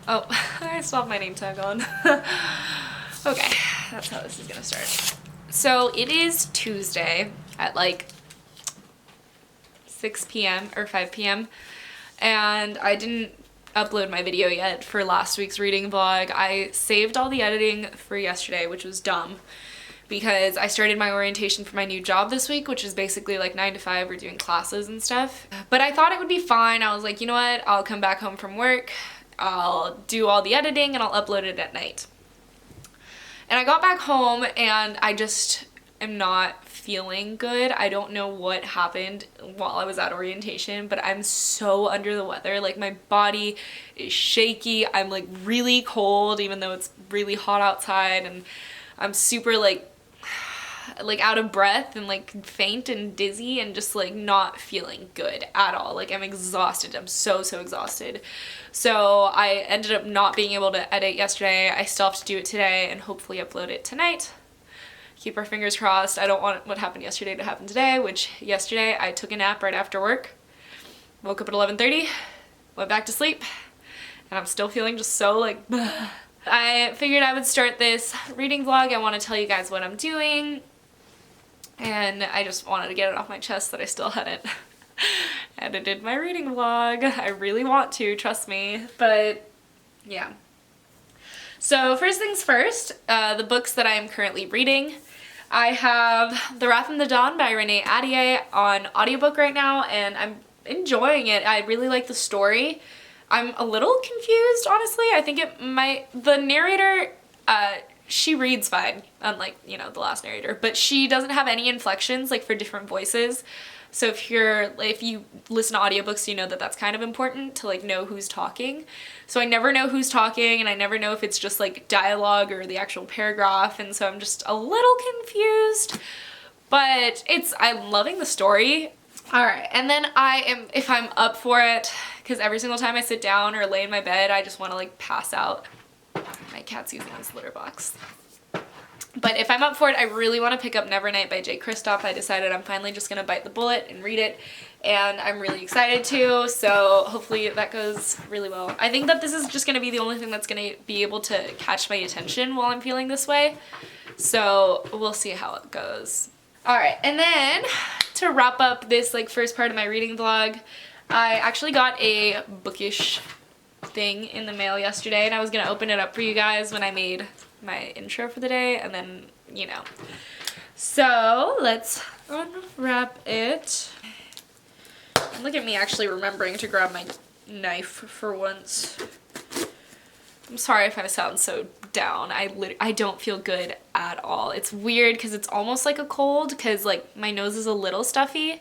Oh, I still have my name tag on. Okay, that's how this is gonna start. So it is Tuesday at like 6 p.m. or 5 p.m. and I didn't upload my video yet for last week's reading vlog. I saved all the editing for yesterday, which was dumb because I started my orientation for my new job this week, which is basically like 9 to 5. We're doing classes and stuff. But I thought it would be fine. I was like, you know what? I'll come back home from work. I'll do all the editing and I'll upload it at night. And I got back home and I just am not feeling good. I don't know what happened while I was at orientation, but I'm so under the weather. Like my body is shaky. I'm like really cold even though it's really hot outside, and I'm super like out of breath and like faint and dizzy and just like not feeling good at all. Like I'm exhausted. I'm so exhausted. So I ended up not being able to edit yesterday. I still have to do it today and hopefully upload it tonight. Keep our fingers crossed. I don't want what happened yesterday to happen today, which yesterday I took a nap right after work. Woke up at 11:30, went back to sleep, and I'm still feeling just so like bleh. I figured I would start this reading vlog. I want to tell you guys what I'm doing, and I just wanted to get it off my chest that I still hadn't edited my reading vlog. I really want to, trust me, but yeah. So first things first, the books that I am currently reading. I have The Wrath in the Dawn by Renee Ahdieh on audiobook right now, and I'm enjoying it. I really like the story. I'm a little confused, honestly. I think the narrator, she reads fine, unlike, you know, the last narrator, but she doesn't have any inflections, like, for different voices. So if you listen to audiobooks, you know that that's kind of important to like know who's talking. So I never know who's talking, and I never know if it's just like dialogue or the actual paragraph, and so I'm just a little confused, but I'm loving the story. Alright, and then if I'm up for it, because every single time I sit down or lay in my bed, I just want to like pass out. My cat's using this litter box. But if I'm up for it, I really want to pick up Nevernight by Jay Kristoff. I decided I'm finally just going to bite the bullet and read it, and I'm really excited to, so hopefully that goes really well. I think that this is just going to be the only thing that's going to be able to catch my attention while I'm feeling this way, so we'll see how it goes. Alright, and then to wrap up this like first part of my reading vlog, I actually got a Bookish thing in the mail yesterday, and I was going to open it up for you guys when I made my intro for the day, and then, you know. So let's unwrap it. And look at me actually remembering to grab my knife for once. I'm sorry if I sound so down. I don't feel good at all. It's weird because it's almost like a cold, because like my nose is a little stuffy,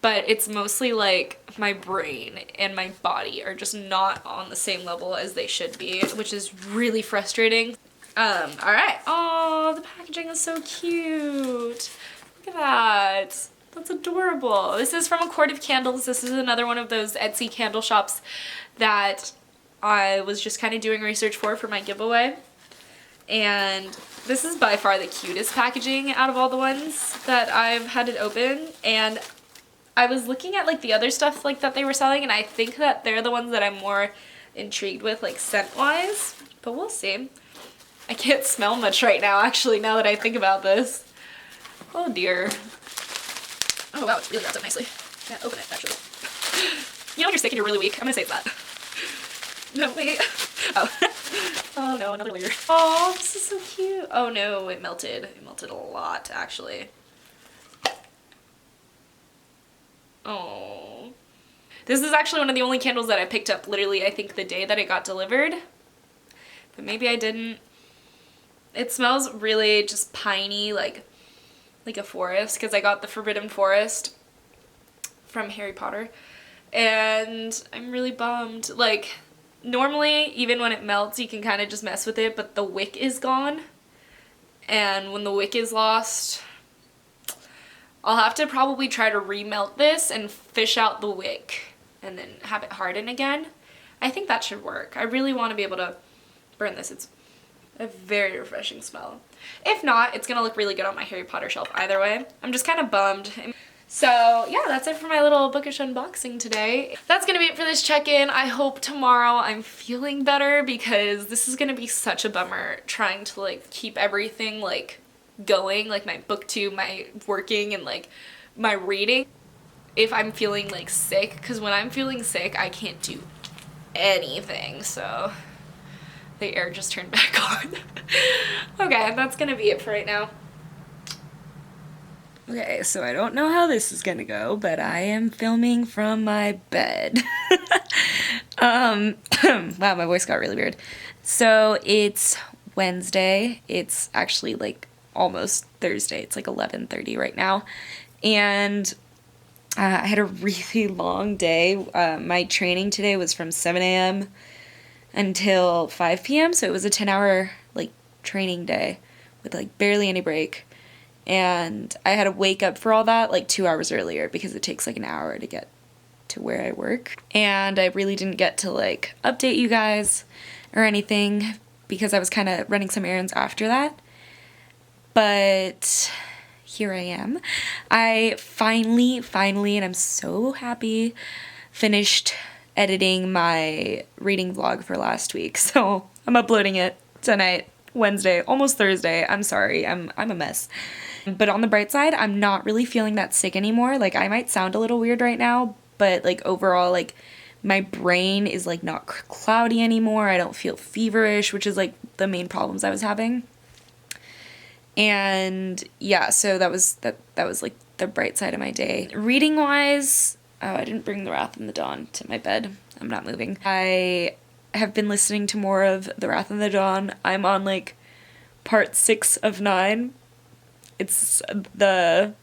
but it's mostly like my brain and my body are just not on the same level as they should be, which is really frustrating. Alright. Oh, the packaging is so cute. Look at that. That's adorable. This is from A Court of Candles. This is another one of those Etsy candle shops that I was just kind of doing research for my giveaway. And this is by far the cutest packaging out of all the ones that I've had it open. And I was looking at like the other stuff like that they were selling, and I think that they're the ones that I'm more intrigued with, like scent-wise. But we'll see. I can't smell much right now, actually, now that I think about this. Oh dear. Oh wow, it's really wrapped up nicely. Yeah, open it, actually. You know when you're sick and you're really weak? I'm gonna say it's that. No, wait. Oh. Oh no, another layer. Oh, this is so cute. Oh no, it melted. It melted a lot, actually. Oh. This is actually one of the only candles that I picked up literally, I think, the day that it got delivered. But maybe I didn't. It smells really just piney, like a forest, because I got the Forbidden Forest from Harry Potter, and I'm really bummed. Like, normally, even when it melts, you can kind of just mess with it, but the wick is gone, and when the wick is lost, I'll have to probably try to remelt this and fish out the wick, and then have it harden again. I think that should work. I really want to be able to burn this. It's a very refreshing smell. If not, it's gonna look really good on my Harry Potter shelf either way. I'm just kind of bummed. So yeah, that's it for my little bookish unboxing today. That's gonna be it for this check-in. I hope tomorrow I'm feeling better, because this is gonna be such a bummer trying to like keep everything like going, like my booktube, my working, and like my reading, if I'm feeling like sick, because when I'm feeling sick I can't do anything. So the air just turned back on. Okay, that's gonna be it for right now. Okay, so I don't know how this is gonna go, but I am filming from my bed. Wow, my voice got really weird. So it's Wednesday. It's actually like almost Thursday. It's like 11:30 right now. And I had a really long day. My training today was from 7 a.m. until 5 p.m. So it was a 10-hour like training day with like barely any break. And I had to wake up for all that like 2 hours earlier, because it takes like an hour to get to where I work. And I really didn't get to like update you guys or anything, because I was kind of running some errands after that. But here I am. I finally, and I'm so happy, finished editing my reading vlog for last week. So I'm uploading it tonight, Wednesday, almost Thursday. I'm sorry, I'm a mess. But on the bright side, I'm not really feeling that sick anymore. Like, I might sound a little weird right now, but like overall, like my brain is like not cloudy anymore. I don't feel feverish, which is like the main problems I was having. And yeah, so that was like the bright side of my day. Reading wise, oh, I didn't bring The Wrath and the Dawn to my bed. I'm not moving. I have been listening to more of The Wrath and the Dawn. I'm on like part 6 of 9. It's the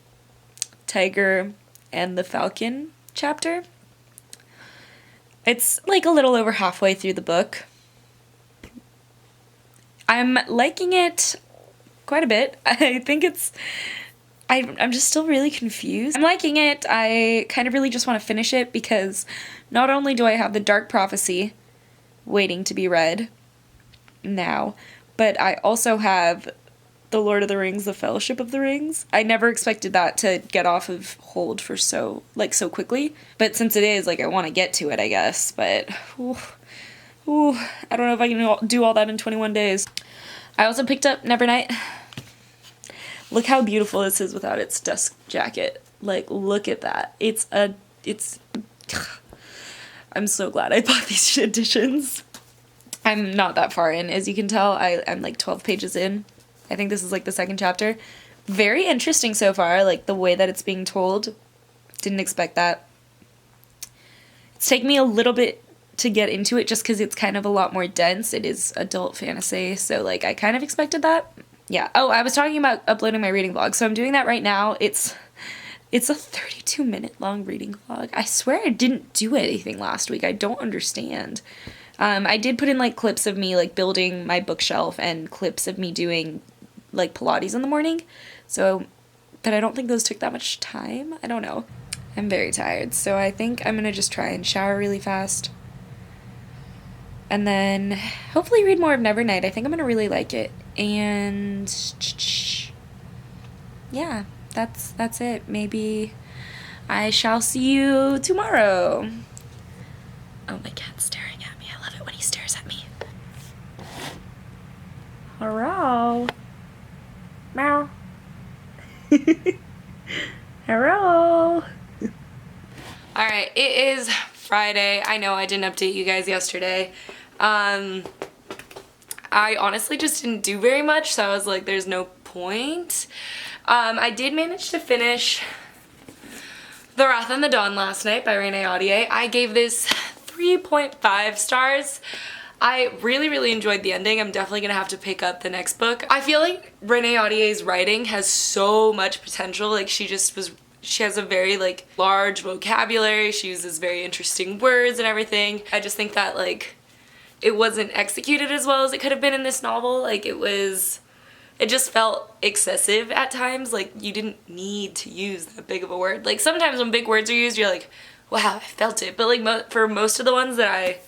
Tiger and the Falcon chapter. It's like a little over halfway through the book. I'm liking it quite a bit. I think I'm just still really confused. I'm liking it. I kind of really just want to finish it, because not only do I have the Dark Prophecy waiting to be read now, but I also have The Lord of the Rings, The Fellowship of the Rings. I never expected that to get off of hold for so quickly. But since it is, like, I want to get to it, I guess. But, I don't know if I can do all that in 21 days. I also picked up Nevernight. Look how beautiful this is without its dust jacket. Like, look at that. I'm so glad I bought these editions. I'm not that far in, as you can tell. I'm like 12 pages in. I think this is like the second chapter. Very interesting so far, like the way that it's being told. Didn't expect that. It's taken me a little bit to get into it, just because it's kind of a lot more dense. It is adult fantasy, so like I kind of expected that. Yeah. Oh, I was talking about uploading my reading vlog, so I'm doing that right now. It's a 32-minute long reading vlog. I swear I didn't do anything last week. I don't understand. I did put in like clips of me like building my bookshelf and clips of me doing like Pilates in the morning, so but I don't think those took that much time. I don't know. I'm very tired, so I think I'm gonna just try and shower really fast, and then hopefully read more of Nevernight. I think I'm gonna really like it, and yeah, that's it. Maybe I shall see you tomorrow. Oh, my cat's staring at me. I love it when he stares at me. Hello. Meow. Hello. Alright, it is Friday. I know I didn't update you guys yesterday. I honestly just didn't do very much, so I was like, there's no point. I did manage to finish The Wrath and the Dawn last night by Renee Audier. I gave this 3.5 stars. I really enjoyed the ending. I'm definitely gonna have to pick up the next book. I feel like Renee Audier's writing has so much potential. Like, she has a very like large vocabulary. She uses very interesting words and everything. I just think that like it wasn't executed as well as it could have been in this novel. Like, it just felt excessive at times. Like, you didn't need to use that big of a word. Like, sometimes when big words are used, you're like, wow, I felt it. But like for most of the ones that I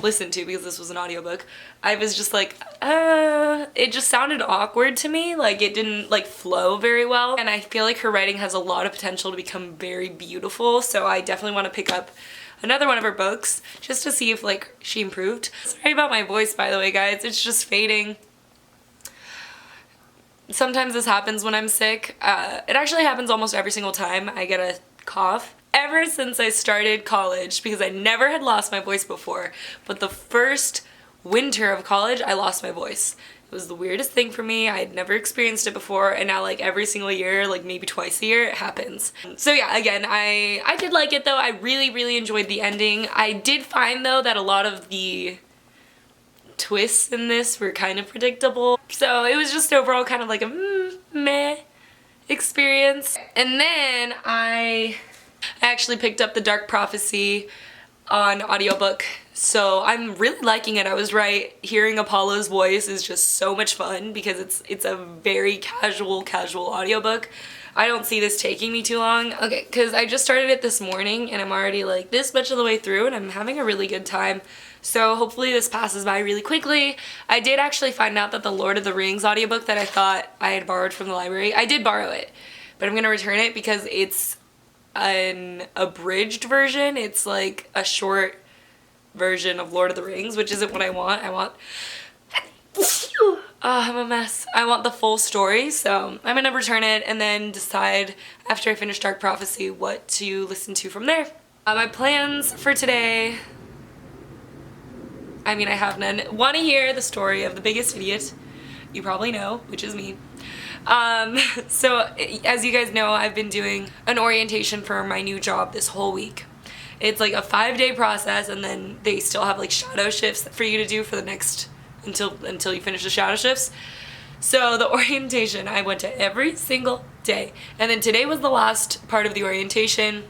listened to, because this was an audiobook, I was just like, it just sounded awkward to me. Like, it didn't like flow very well. And I feel like her writing has a lot of potential to become very beautiful. So I definitely want to pick up another one of her books just to see if like she improved. Sorry about my voice, by the way, guys. It's just fading. Sometimes this happens when I'm sick. It actually happens almost every single time I get a cough. Ever since I started college, because I never had lost my voice before, but the first winter of college, I lost my voice. It was the weirdest thing for me. I had never experienced it before, and now like every single year, like maybe twice a year, it happens. So yeah, again, I did like it though. I really enjoyed the ending. I did find though that a lot of the twists in this were kind of predictable. So it was just overall kind of like a meh experience. And then I actually picked up The Dark Prophecy on audiobook, so I'm really liking it. I was right. Hearing Apollo's voice is just so much fun because it's a very casual audiobook. I don't see this taking me too long. Okay, because I just started it this morning and I'm already like this much of the way through and I'm having a really good time. So hopefully this passes by really quickly. I did actually find out that the Lord of the Rings audiobook that I thought I had borrowed from the library, I did borrow it, but I'm gonna return it because it's an abridged version. It's like a short version of Lord of the Rings, which isn't what I want. I'm a mess. I want the full story, so I'm gonna return it and then decide after I finish Dark Prophecy what to listen to from there. My plans for today, I mean, I have none. Want to hear the story of the biggest idiot? You probably know, which is me. So as you guys know, I've been doing an orientation for my new job this whole week. It's like a 5-day process, and then they still have like shadow shifts for you to do for the next until you finish the shadow shifts. So the orientation, I went to every single day, and then today was the last part of the orientation.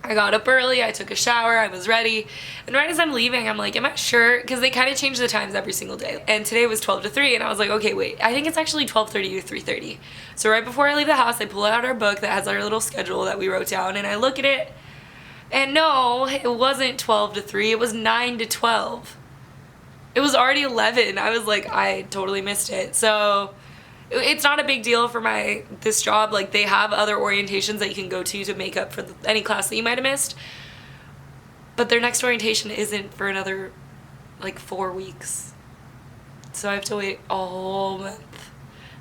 I got up early, I took a shower, I was ready, and right as I'm leaving, I'm like, am I sure? Because they kind of change the times every single day, and today was 12 to 3, and I was like, okay, wait, I think it's actually 12:30 to 3:30. So right before I leave the house, I pull out our book that has our little schedule that we wrote down, and I look at it, and no, it wasn't 12 to 3, it was 9 to 12. It was already 11. I was like, I totally missed it. So it's not a big deal for this job. Like, they have other orientations that you can go to make up for any class that you might have missed. But their next orientation isn't for another, like, 4 weeks. So I have to wait a whole month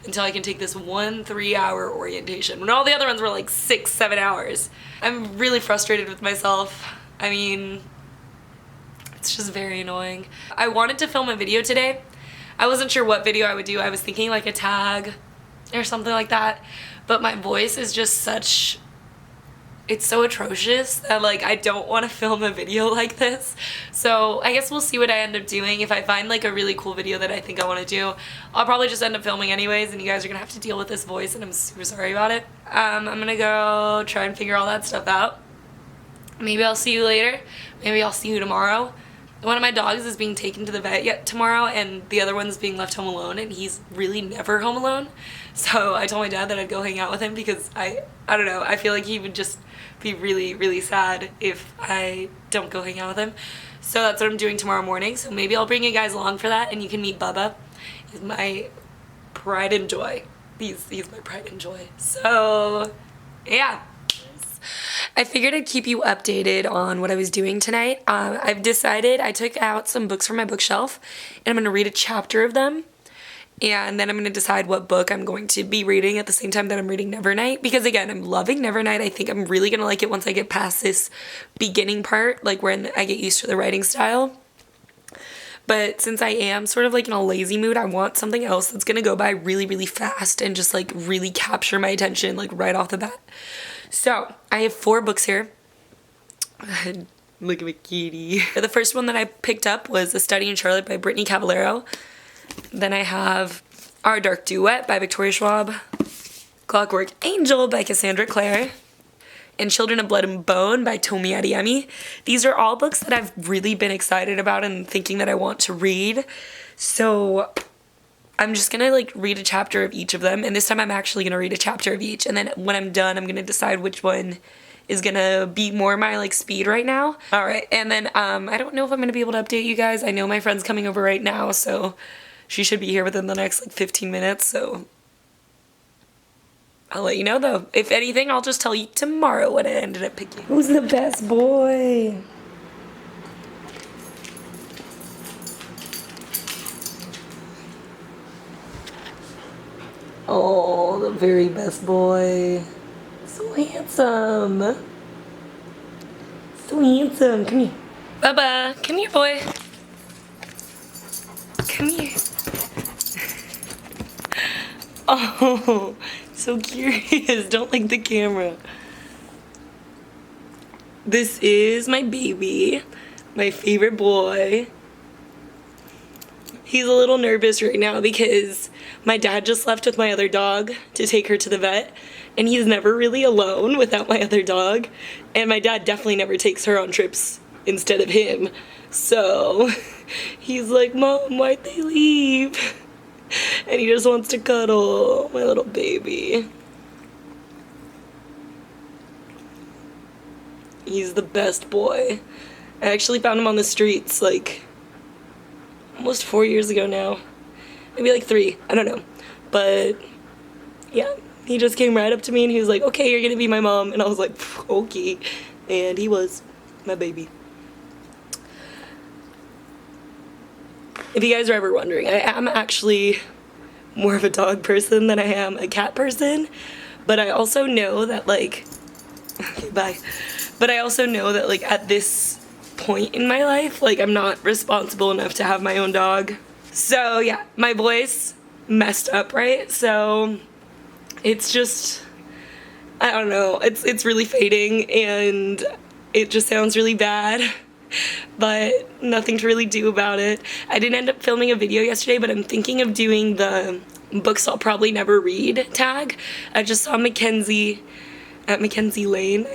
until I can take this one 3-hour orientation when all the other ones were like 6-7 hours. I'm really frustrated with myself. I mean, it's just very annoying. I wanted to film a video today. I wasn't sure what video I would do. I was thinking like a tag or something like that, but my voice is just such, it's so atrocious that like I don't want to film a video like this. So I guess we'll see what I end up doing. If I find like a really cool video that I think I want to do, I'll probably just end up filming anyways, and you guys are gonna have to deal with this voice, and I'm super sorry about it. I'm gonna go try and figure all that stuff out. Maybe I'll see you later. Maybe I'll see you tomorrow. One of my dogs is being taken to the vet tomorrow, and the other one's being left home alone, and he's really never home alone. So I told my dad that I'd go hang out with him because I don't know, I feel like he would just be really sad if I don't go hang out with him. So that's what I'm doing tomorrow morning. So maybe I'll bring you guys along for that, and you can meet Bubba. He's my pride and joy. He's my pride and joy. So yeah. I figured I'd keep you updated on what I was doing tonight. I've decided I took out some books from my bookshelf, and I'm going to read a chapter of them, and then I'm going to decide what book I'm going to be reading at the same time that I'm reading Nevernight, because again, I'm loving Nevernight. I think I'm really going to like it once I get past this beginning part, like when I get used to the writing style. But since I am sort of like in a lazy mood, I want something else that's going to go by really fast and just like really capture my attention like right off the bat. So, I have 4 books here. Look at my kitty. The first one that I picked up was A Study in Charlotte by Brittany Cavallaro. Then I have Our Dark Duet by Victoria Schwab, Clockwork Angel by Cassandra Clare, and Children of Blood and Bone by Tomi Adeyemi. These are all books that I've really been excited about and thinking that I want to read. So I'm just gonna like read a chapter of each of them, and this time I'm actually gonna read a chapter of each, and then when I'm done I'm gonna decide which one is gonna be more my like speed right now. All right, and then I don't know if I'm gonna be able to update you guys. I know my friend's coming over right now, so she should be here within the next like 15 minutes, so I'll let you know though. If anything, I'll just tell you tomorrow what I ended up picking. Who's the best boy? Oh, the very best boy. So handsome. So handsome. Come here. Bubba, come here, boy. Come here. Oh, so curious. Don't like the camera. This is my baby, my favorite boy. He's a little nervous right now because my dad just left with my other dog to take her to the vet, and he's never really alone without my other dog, and my dad definitely never takes her on trips instead of him. So he's like, Mom, why'd they leave? And he just wants to cuddle my little baby. He's the best boy. I actually found him on the streets like almost 4 years ago now. Maybe like 3, I don't know. But yeah, he just came right up to me and he was like, okay, you're gonna be my mom. And I was like, okay. And he was my baby. If you guys are ever wondering, I am actually more of a dog person than I am a cat person. But I also know that like, bye. But I also know that like at this point in my life, like I'm not responsible enough to have my own dog. So yeah, my voice messed up, right? So it's just, I don't know, it's really fading and it just sounds really bad, but nothing to really do about it. I didn't end up filming a video yesterday, but I'm thinking of doing the books I'll probably never read tag. I just saw Mackenzie at Mackenzie Lane.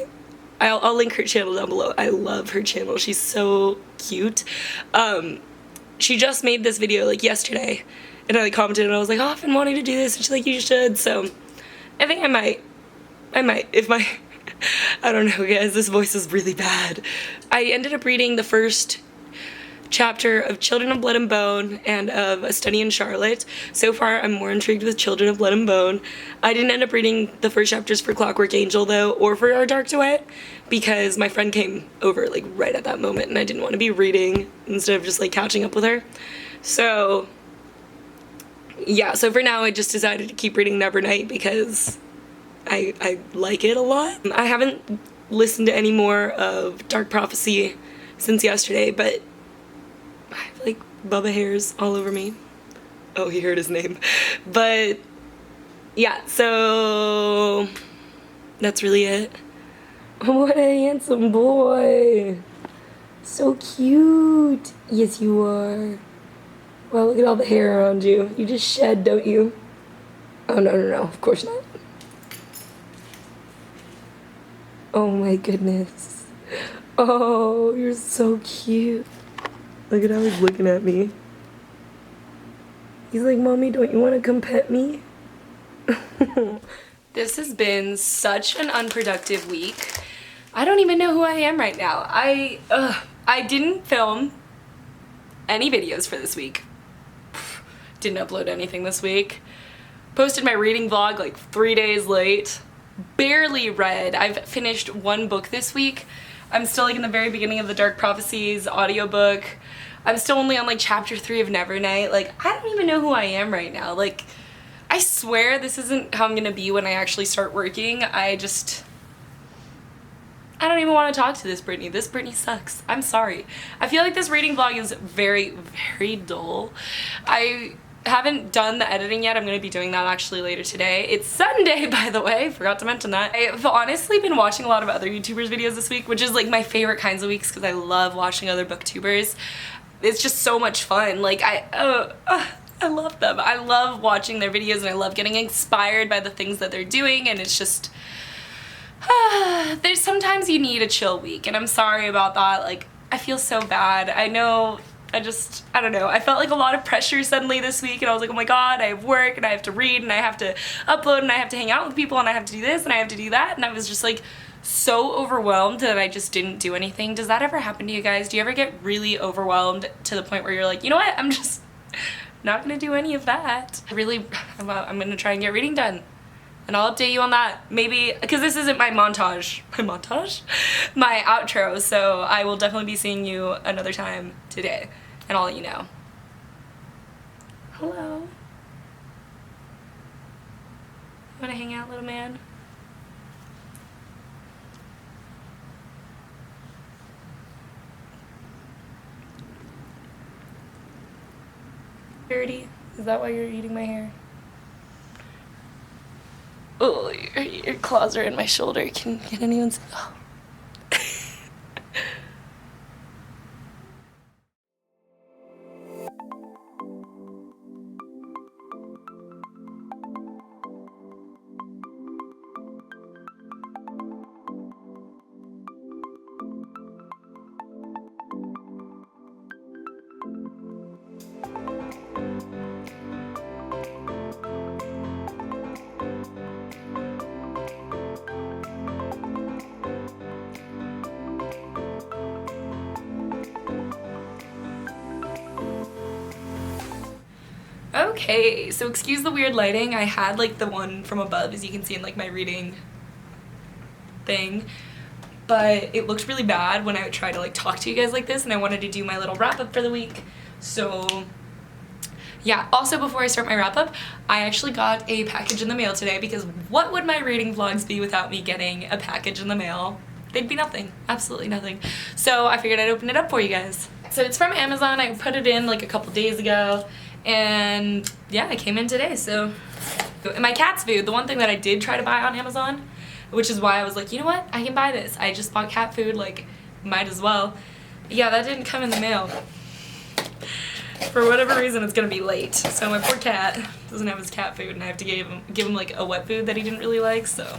I'll link her channel down below. I love her channel. She's so cute. She just made this video like yesterday, and I like commented and I was like, oh, I've been wanting to do this, and she's like, you should. So I think I might if my I don't know, guys, this voice is really bad. I ended up reading the first chapter of Children of Blood and Bone and of A Study in Charlotte. So far, I'm more intrigued with Children of Blood and Bone. I didn't end up reading the first chapters for Clockwork Angel, though, or for Our Dark Duet, because my friend came over, like, right at that moment, and I didn't want to be reading instead of just, like, catching up with her. So, yeah, so for now, I just decided to keep reading Nevernight because I like it a lot. I haven't listened to any more of Dark Prophecy since yesterday, but I have like Bubba hairs all over me. Oh, he heard his name. But yeah, so that's really it. What a handsome boy. So cute. Yes, you are. Wow, look at all the hair around you. You just shed, don't you? Oh, no, of course not. Oh my goodness. Oh, you're so cute. Look at how he's looking at me. He's like, Mommy, don't you want to come pet me? This has been such an unproductive week. I don't even know who I am right now. I didn't film any videos for this week. Didn't upload anything this week. Posted my reading vlog like 3 days late. Barely read. I've finished 1 book this week. I'm still like in the very beginning of the Dark Prophecies audiobook. I'm still only on like chapter 3 of Nevernight. Like, I don't even know who I am right now. Like, I swear this isn't how I'm gonna be when I actually start working. I don't even want to talk to this Brittany. This Brittany sucks. I'm sorry. I feel like this reading vlog is very, very dull. I haven't done the editing yet. I'm going to be doing that actually later today. It's Sunday, by the way. Forgot to mention that. I've honestly been watching a lot of other YouTubers videos this week, which is like my favorite kinds of weeks because I love watching other booktubers. It's just so much fun. Like, I love them. I love watching their videos and I love getting inspired by the things that they're doing, and it's just there's sometimes you need a chill week, and I'm sorry about that. Like, I feel so bad. I know, I don't know. I felt like a lot of pressure suddenly this week, and I was like, oh my god, I have work, and I have to read, and I have to upload, and I have to hang out with people, and I have to do this, and I have to do that, and I was just like so overwhelmed that I just didn't do anything. Does that ever happen to you guys? Do you ever get really overwhelmed to the point where you're like, you know what, I'm just not gonna do any of that. I'm gonna try and get reading done. And I'll update you on that, maybe, because this isn't my montage, my outro, so I will definitely be seeing you another time today, and I'll let you know. Hello. Wanna hang out, little man? Dirty? Is that why you're eating my hair? Oh, your claws are in my shoulder. Can anyone see? Oh. Okay, so excuse the weird lighting. I had like the one from above, as you can see in like my reading thing, but it looked really bad when I would try to like talk to you guys like this, and I wanted to do my little wrap up for the week. So yeah, also before I start my wrap up, I actually got a package in the mail today, because what would my reading vlogs be without me getting a package in the mail? They'd be nothing, absolutely nothing. So I figured I'd open it up for you guys. So it's from Amazon. I put it in like a couple days ago, and yeah, it came in today. So, and my cat's food, the one thing that I did try to buy on Amazon, which is why I was like, you know what, I can buy this. I just bought cat food, like, might as well. Yeah, that didn't come in the mail. For whatever reason, it's gonna be late. So my poor cat doesn't have his cat food, and I have to give him like a wet food that he didn't really like, so.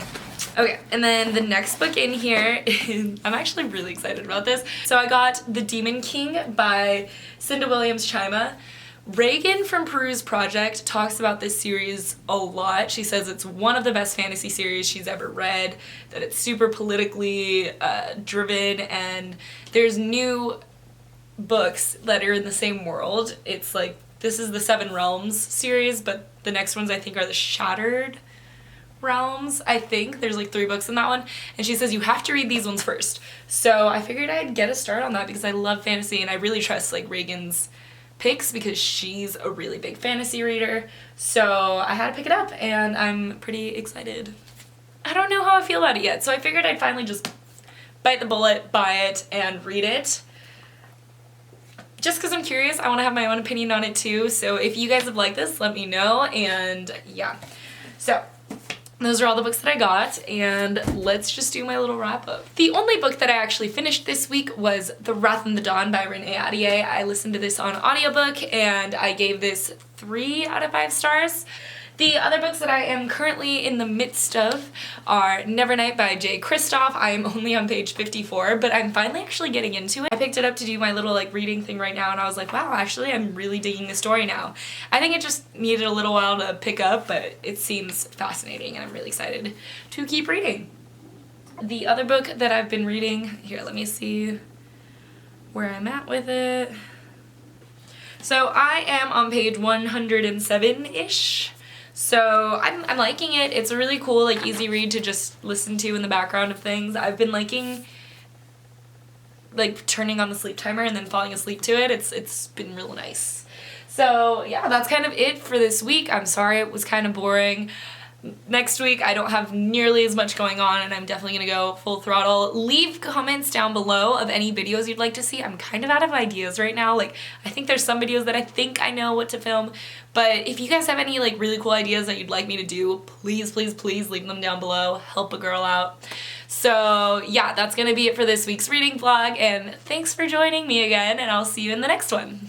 Okay, and then the next book in here is, I'm actually really excited about this. So I got The Demon King by Cinda Williams-Chima. Reagan from Peru's Project talks about this series a lot. She says it's one of the best fantasy series she's ever read, that it's super politically driven, and there's new books that are in the same world. It's like, this is the Seven Realms series, but the next ones I think are the Shattered Realms, I think. There's like 3 books in that one, and she says you have to read these ones first. So I figured I'd get a start on that, because I love fantasy, and I really trust like Reagan's picks, because she's a really big fantasy reader. So I had to pick it up, and I'm pretty excited. I don't know how I feel about it yet, so I figured I'd finally just bite the bullet, buy it, and read it. Just because I'm curious, I want to have my own opinion on it too, so if you guys have liked this, let me know, and yeah. So, those are all the books that I got, and let's just do my little wrap up. The only book that I actually finished this week was The Wrath and the Dawn by Renee Ahdieh. I listened to this on audiobook, and I gave this 3 out of 5 stars. The other books that I am currently in the midst of are Nevernight by Jay Kristoff. I am only on page 54, but I'm finally actually getting into it. I picked it up to do my little like reading thing right now, and I was like, wow, actually I'm really digging the story now. I think it just needed a little while to pick up, but it seems fascinating, and I'm really excited to keep reading. The other book that I've been reading, here, let me see where I'm at with it. So I am on page 107-ish. So I'm liking it. It's a really cool, like, easy read to just listen to in the background of things. I've been liking, like, turning on the sleep timer and then falling asleep to it. It's been real nice. So yeah, that's kind of it for this week. I'm sorry it was kind of boring. Next week I don't have nearly as much going on, and I'm definitely gonna go full throttle. Leave comments down below of any videos you'd like to see. I'm kind of out of ideas right now. Like, I think there's some videos that I think I know what to film, but if you guys have any like really cool ideas that you'd like me to do, please, please, please leave them down below. Help a girl out. So yeah, that's gonna be it for this week's reading vlog, and thanks for joining me again, and I'll see you in the next one.